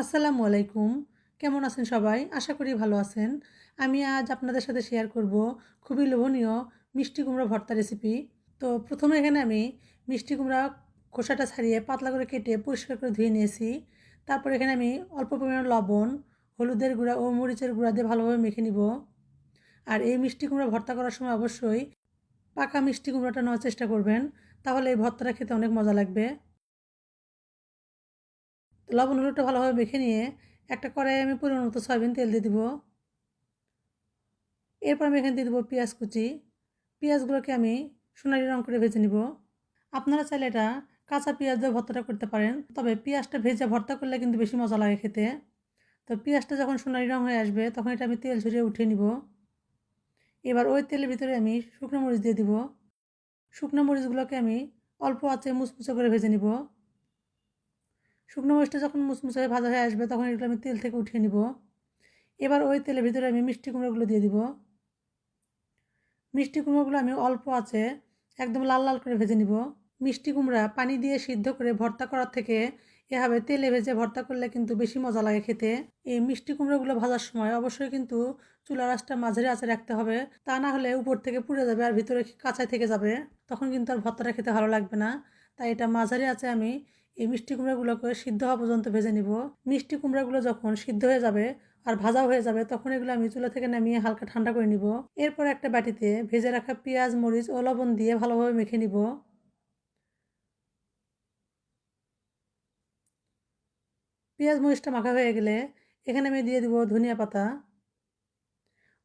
আসসালামু আলাইকুম। কেমন আছেন সবাই? আশা করি ভালো আছেন। আমি আজ আপনাদের সাথে শেয়ার করব খুবই লোভনীয় মিষ্টি কুমড়া ভর্তা রেসিপি। তো প্রথমে এখানে আমি মিষ্টি কুমড়া খোসাটা ছাড়িয়ে পাতলা করে কেটে পরিষ্কার করে ধুয়ে নিয়েছি। তারপর এখানে আমি অল্প পরিমাণে লবণ, হলুদের গুঁড়া ও মরিচের গুঁড়া দিয়ে ভালোভাবে মেখে নিব। আর এই মিষ্টি কুমড়া ভর্তা করার সময় অবশ্যই পাকা মিষ্টি কুমড়াটা নেওয়ার চেষ্টা করবেন, তাহলে এই ভর্তাটা খেতে অনেক মজা লাগবে। তো লবণ হলুদটা ভালোভাবে মেখে নিয়ে একটা কড়াইয়ে আমি পরিমাণ মতো সয়াবিন তেল দিয়ে দিব। এরপর আমি এখানে দিয়ে দেবো পেঁয়াজ কুচি। পেঁয়াজগুলোকে আমি সোনালি রং করে ভেজে নিব। আপনারা চাইলে এটা কাঁচা পেঁয়াজ দিয়ে ভর্তাটা করতে পারেন, তবে পেঁয়াজটা ভেজে ভর্তা করলে কিন্তু বেশি মজা লাগে খেতে। তো পেঁয়াজটা যখন সোনালি রং হয়ে আসবে তখন এটা আমি তেল ঝরিয়ে উঠিয়ে নিব। এবার ওই তেলের ভিতরে আমি শুকনো মরিচ দিয়ে দিব। শুকনো মরিচগুলোকে আমি অল্প আঁচে মুচমুচে করে ভেজে নিব। শুকনো মরিচটা যখন মুচমুচে হয়ে ভাজা হয়ে আসবে তখন এগুলো আমি তেল থেকে উঠিয়ে নিব। এবার ওই তেলের ভিতরে আমি মিষ্টি কুমড়োগুলো দিয়ে দিব। মিষ্টি কুমড়োগুলো আমি অল্প আঁচে একদম লাল লাল করে ভেজে নিব। মিষ্টি কুমড়া পানি দিয়ে সিদ্ধ করে ভর্তা করার থেকে এভাবে তেলে ভেজে ভর্তা করলে কিন্তু বেশি মজা লাগে খেতে। এই মিষ্টি কুমড়োগুলো ভাজার সময় অবশ্যই কিন্তু চুলার আঁচটা মাঝারি আঁচে রাখতে হবে, তা না হলে উপর থেকে পুড়ে যাবে আর ভিতরে কাঁচা থেকে যাবে, তখন কিন্তু আর ভর্তাটা খেতে ভালো লাগবে না। তাই এটা মাঝারি আঁচে আমি এই মিষ্টি কুমড়াগুলোকে সিদ্ধ হওয়া পর্যন্ত ভেজে নিব। মিষ্টি কুমড়াগুলো যখন সিদ্ধ হয়ে যাবে আর ভাজাও হয়ে যাবে তখন এগুলো আমি চুলা থেকে নামিয়ে হালকা ঠান্ডা করে নিব। এরপর একটা বাটিতে ভেজে রাখা পেঁয়াজ, মরিচ ও লবণ দিয়ে ভালোভাবে মেখে নিব। পেঁয়াজ মরিচটা মাখা হয়ে গেলে এখানে আমি দিয়ে দিব ধনিয়া পাতা।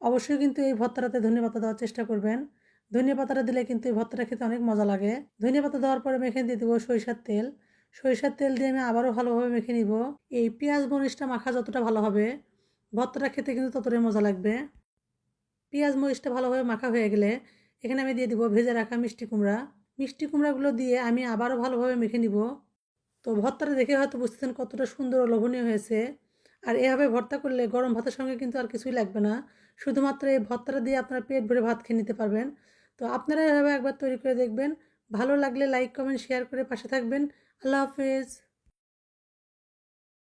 অবশ্যই কিন্তু এই ভর্তাটাতে ধনিয়া পাতা দেওয়ার চেষ্টা করবেন। ধনিয়া পাতাটা দিলে কিন্তু এই ভর্তাটা খেতে অনেক মজা লাগে। ধনিয়া পাতা দেওয়ার পরে আমি এখানে দিয়ে দেবো সরিষার তেল। সরিষার তেল দিয়ে আমি আবারও ভালোভাবে মেখে নিব। এই পেঁয়াজ মরিচটা মাখা যতটা ভালো হবে ভর্তাটা খেতে কিন্তু ততটাই মজা লাগবে। পেঁয়াজ মরিচটা ভালোভাবে মাখা হয়ে গেলে এখানে আমি দিয়ে দিব ভেজে রাখা মিষ্টি কুমড়া। মিষ্টি কুমড়াগুলো দিয়ে আমি আবারও ভালোভাবে মেখে নিব। তো ভর্তাটা দেখে হয়তো বুঝতেছেন কতটা সুন্দর ও লোভনীয় হয়েছে। আর এভাবে ভর্তা করলে গরম ভাতের সঙ্গে কিন্তু আর কিছুই লাগবে না, শুধুমাত্র এই ভর্তাটা দিয়ে আপনারা পেট ভরে ভাত খেয়ে নিতে পারবেন। তো আপনারা এভাবে একবার তৈরি করে দেখবেন। ভালো লাগলে লাইক, কমেন্ট, শেয়ার করে পাশে থাকবেন। আল্লাহ হাফেজ।